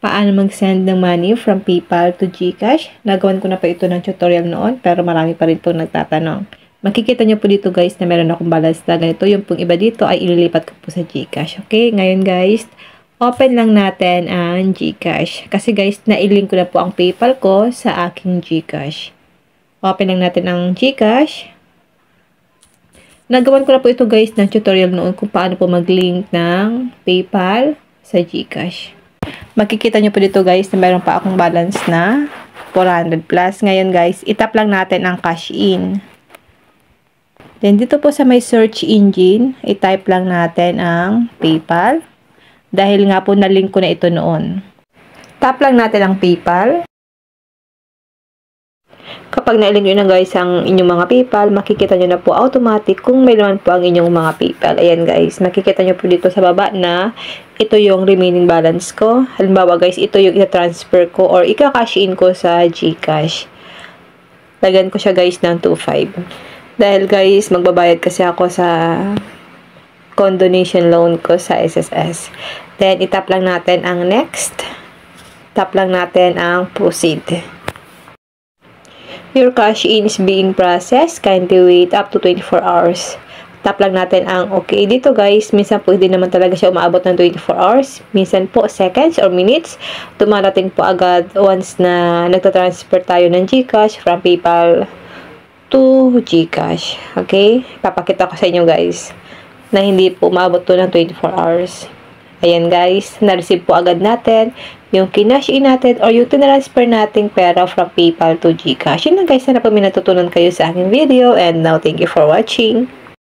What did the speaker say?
paano mag-send ng money from PayPal to GCash. Nagawan ko na pa ito ng tutorial noon, pero marami pa rin pong nagtatanong. Makikita nyo po dito guys na meron akong balance na ganito. Yung pong iba dito ay ililipat ko po sa GCash. Okay, ngayon guys, open lang natin ang GCash. Kasi guys, nailink ko na po ang PayPal ko sa aking GCash. Open lang natin ang GCash. Nagawan ko na po ito guys ng tutorial noon kung paano po mag-link ng PayPal sa GCash. Makikita nyo po dito guys na meron pa akong balance na 400 plus. Ngayon guys, itap lang natin ang cash in. Then dito po sa may search engine, i-type lang natin ang PayPal. Dahil nga po na-link ko na ito noon. Tap lang natin ang PayPal. Kapag na-link nyo na guys ang inyong mga PayPal, makikita nyo na po automatic kung may naman po ang inyong mga PayPal. Ayan guys, makikita nyo po dito sa baba na ito yung remaining balance ko. Halimbawa guys, ito yung ita-transfer ko or ika-cash in ko sa GCash. Lagyan ko siya guys ng 2.5. Dahil guys, magbabayad kasi ako sa condonation loan ko sa SSS. Then, itap lang natin ang next. Tap lang natin ang proceed. Your cash in is being processed. Kindly wait up to 24 hours. Tap lang natin ang okay. Dito guys, minsan po hindi naman talaga siya umaabot ng 24 hours. Minsan po seconds or minutes. Dumarating po agad once na nagtatransfer tayo ng GCash from PayPal to GCash. Okay? Papakita ko sa inyo guys na hindi po umaabot to ng 24 hours. Ayan guys, na-receive po agad natin yung kinash in natin or yung tinransfer nating pera from PayPal to GCash. Yun lang guys, sana po may natutunan kayo sa aking video and now thank you for watching.